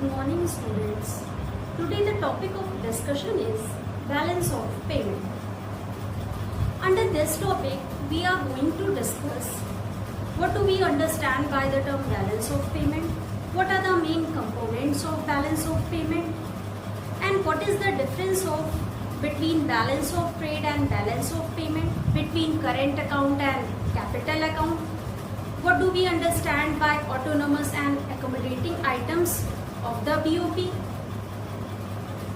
Good morning, students. Today the topic of discussion is balance of payment. Under this topic, we are going to discuss what do we understand by the term balance of payment, what are the main components of balance of payment, and what is the difference between balance of trade and balance of payment, between current account and capital account. What do we understand by autonomous and accommodating items of the BOP?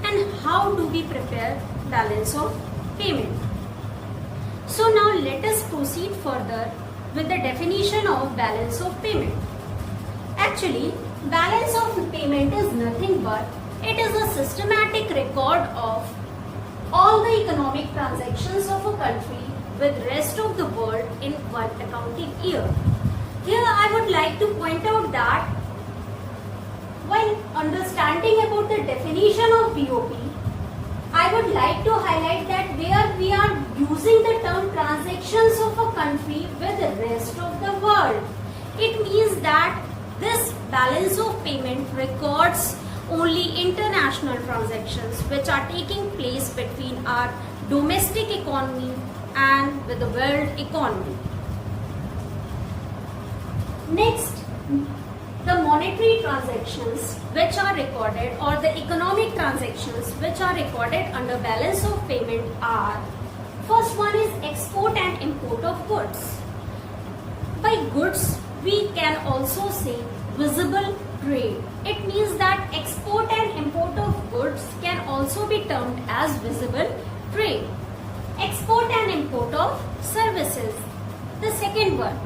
And how do we prepare balance of payment? So now let us proceed further with the definition of balance of payment. Actually, balance of payment is nothing but it is a systematic record of all the economic transactions of a country with rest of the world in one accounting year. Here I would like to point out that while understanding about the definition of BOP, I would like to highlight that where we are using the term transactions of a country with the rest of the world, it means that this balance of payment records only international transactions which are taking place between our domestic economy and with the world economy. Next, the monetary transactions which are recorded or the economic transactions which are recorded under balance of payment are, first one is export and import of goods. By goods, we can also say visible trade. It means that export and import of goods can also be termed as visible trade. Export and import of services. The second one.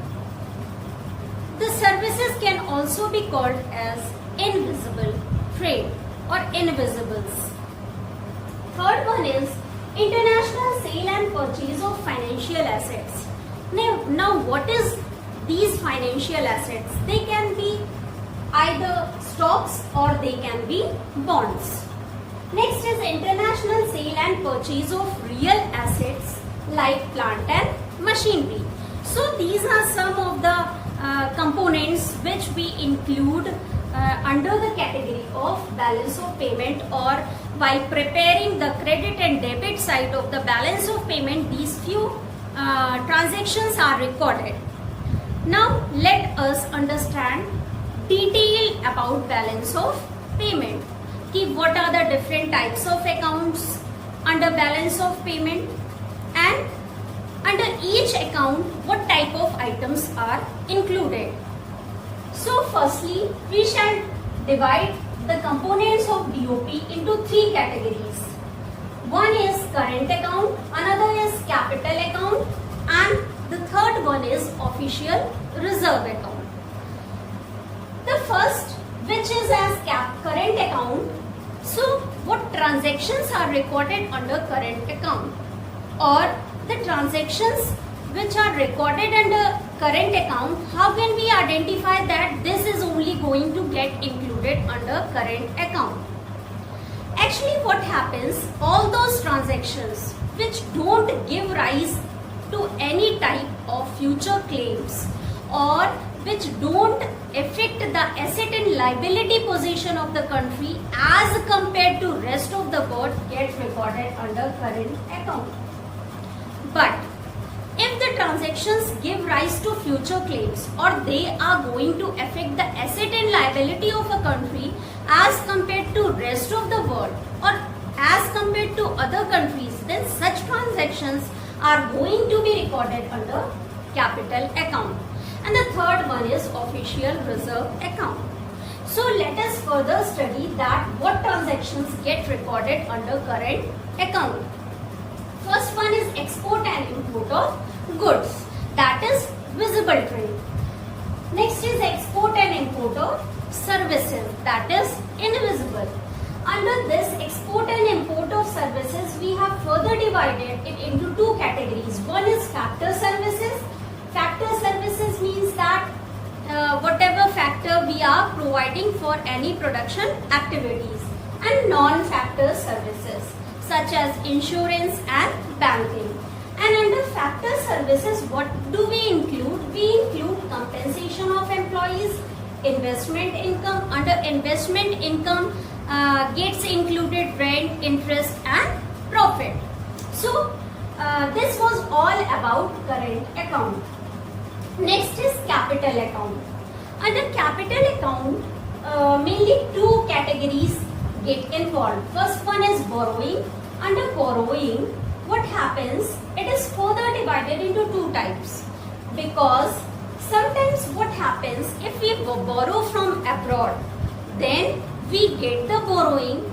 The services can also be called as invisible trade or invisibles. Third one is international sale and purchase of financial assets. Now what is these financial assets? They can be either stocks or they can be bonds. Next is international sale and purchase of real assets like plant and machinery. So these are some of the components which we include under the category of balance of payment, or while preparing the credit and debit side of the balance of payment, these few transactions are recorded. Now let us understand detail about balance of payment. What are the different types of accounts under balance of payment, and under each account what type of items are included. So firstly, we shall divide the components of BOP into three categories. One is current account, another is capital account, and the third one is official reserve account. The first, which is as current account, so what transactions are recorded under current account, or the transactions which are recorded under current account, how can we identify that this is only going to get included under current account? Actually what happens, all those transactions which don't give rise to any type of future claims or which don't affect the asset and liability position of the country as compared to rest of the world, get recorded under current account. But if the transactions give rise to future claims or they are going to affect the asset and liability of a country as compared to rest of the world or as compared to other countries, then such transactions are going to be recorded under capital account. And the third one is official reserve account. So let us further study that what transactions get recorded under current account. First one is export and import of goods, that is visible trade. Next is export and import of services, that is invisible. Under this export and import of services, we have further divided it into two categories. One is factor services. Factor services means that whatever factor we are providing for any production activities, and non-factor services such as insurance and banking. And under factor services, what do we include? We include compensation of employees, investment income. Under investment investment income gets included rent, interest and profit. So this was all about current account. Next is capital account. Under capital account, mainly two categories get involved. First one is borrowing. Under borrowing, what happens? It is further divided into two types, because sometimes what happens, if we borrow from abroad, then we get the borrowing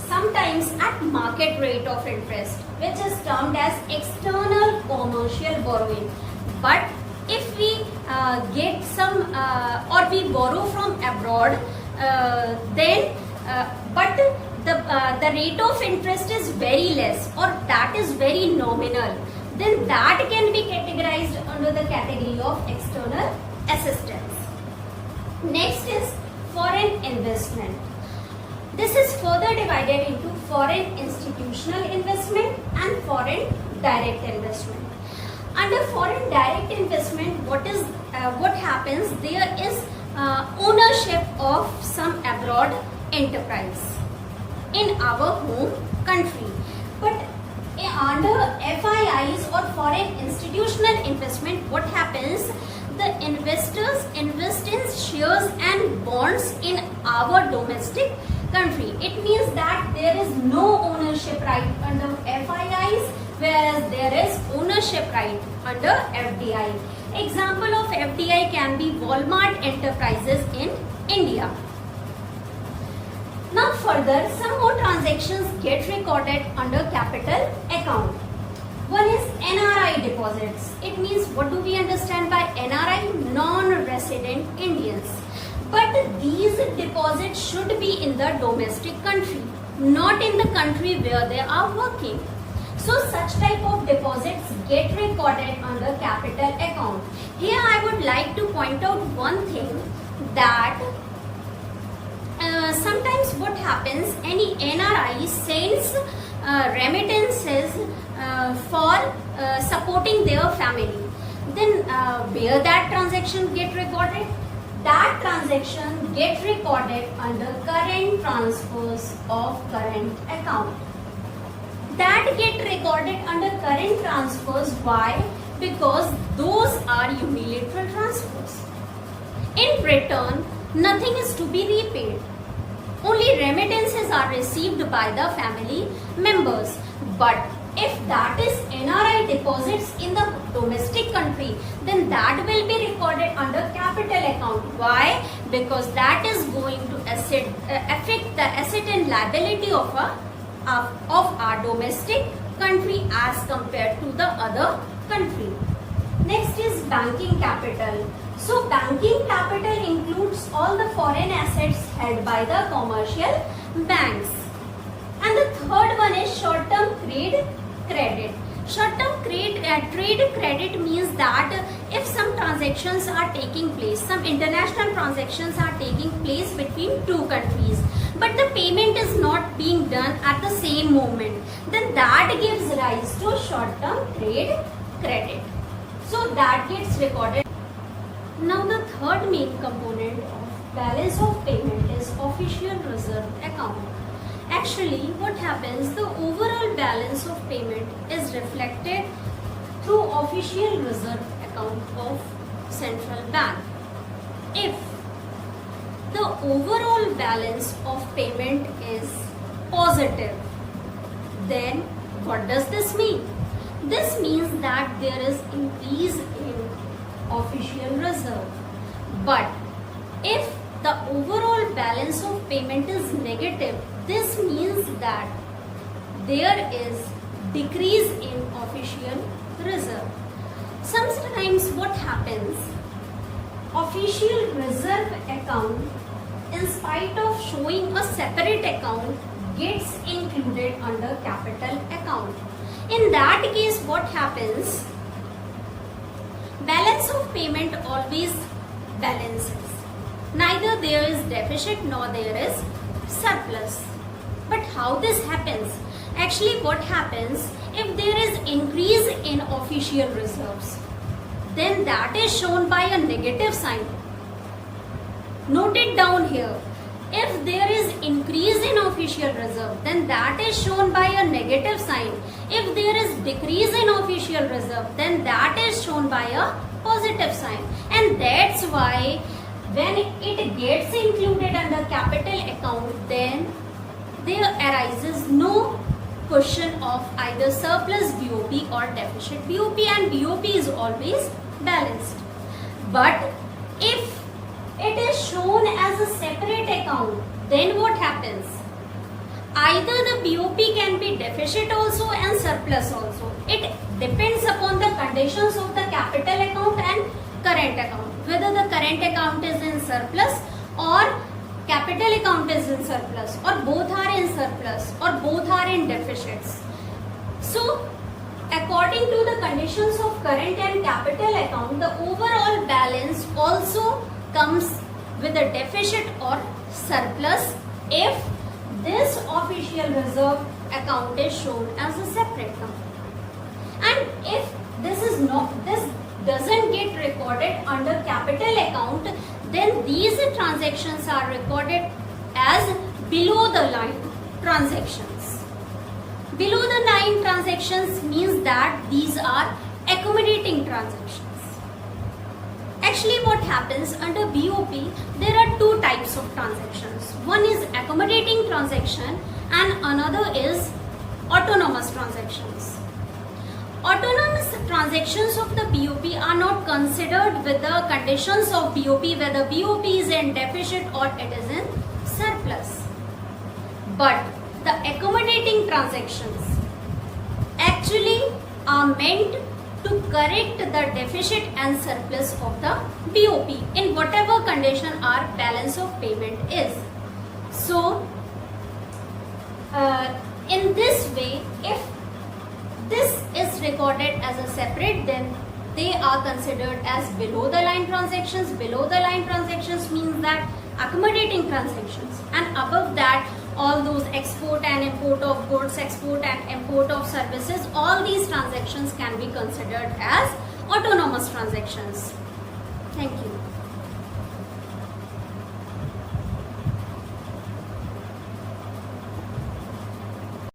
sometimes at market rate of interest, which is termed as external commercial borrowing. But if we get some or we borrow from abroad, then but the rate of interest is very less, or that is very nominal, then that can be categorized under the category of external assistance. Next is foreign investment. This is further divided into foreign institutional investment and foreign direct investment. Under foreign direct investment, what happens? There is ownership of some abroad enterprise in our home country. But under FIIs or foreign institutional investment, what happens? The investors invest in shares and bonds in our domestic country. It means that there is no ownership right under FIIs, whereas there is ownership right under FDI. Example of FDI can be Walmart Enterprises in India. Now further, some more transactions get recorded under capital account. One is NRI deposits. It means, what do we understand by NRI? Non-resident Indians. But these deposits should be in the domestic country, not in the country where they are working. So such type of deposits get recorded under capital account. Here I would like to point out one thing, that sometimes what happens, any NRI sends remittances for supporting their family. Then where that transaction get recorded? That transaction get recorded under current transfers of current account. That get recorded under current transfers. Why? Because those are unilateral transfers. In return, nothing is to be repaid. Only remittances are received by the family members. But if that is NRI deposits in the domestic country, then that will be recorded under capital account. Why? Because that is going to affect the asset and liability of our domestic country as compared to the other country. Next is banking capital. So banking capital includes all the foreign assets held by the commercial banks. And the third one is short-term trade credit. Short-term trade credit means that if some transactions are taking place, some international transactions are taking place between two countries, but the payment is not being done at the same moment, then that gives rise to short-term trade credit. So that gets recorded. Now the third main component of balance of payment is official reserve account. Actually, what happens, the overall balance of payment is reflected through official reserve account of central bank. If the overall balance of payment is positive, then what does this mean? This means that there is increase in official reserve. But if the overall balance of payment is negative, this means that there is decrease in official reserve. Sometimes what happens, official reserve account, in spite of showing a separate account, gets included under capital account. In that case, what happens, balance of payment always balances. Neither there is deficit nor there is surplus. But how this happens? Actually, what happens, if there is increase in official reserves, then that is shown by a negative sign. Note it down here. If there is increase in official reserve, then that is shown by a negative sign. If there is decrease in official reserve, then that is shown by a positive sign. And that's why when it gets included under capital account, then there arises no question of either surplus BOP or deficit BOP, and BOP is always balanced. But if it is shown as a separate account, then what happens? Either the BOP can be deficit also and surplus also. It depends upon the conditions of the capital account and current account. Whether the current account is in surplus or capital account is in surplus, or both are in surplus, or both are in deficits. So, according to the conditions of current and capital account, the overall balance also comes with a deficit or surplus if this official reserve account is shown as a separate account. And if this doesn't get recorded under capital account, then these transactions are recorded as below the line transactions. Below the line transactions means that these are accommodating transactions. Actually, what happens under BOP, there are two types of transactions. One is accommodating transaction and another is autonomous transactions. Autonomous transactions of the BOP are not considered with the conditions of BOP, whether BOP is in deficit or it is in surplus. But the accommodating transactions actually are meant to correct the deficit and surplus of the BOP in whatever condition our balance of payment is. So, in this way, if this is recorded as a separate, then they are considered as below the line transactions. Below the line transactions means that accommodating transactions, and above that all those export and import of goods, export and import of services, all these transactions can be considered as autonomous transactions. Thank you.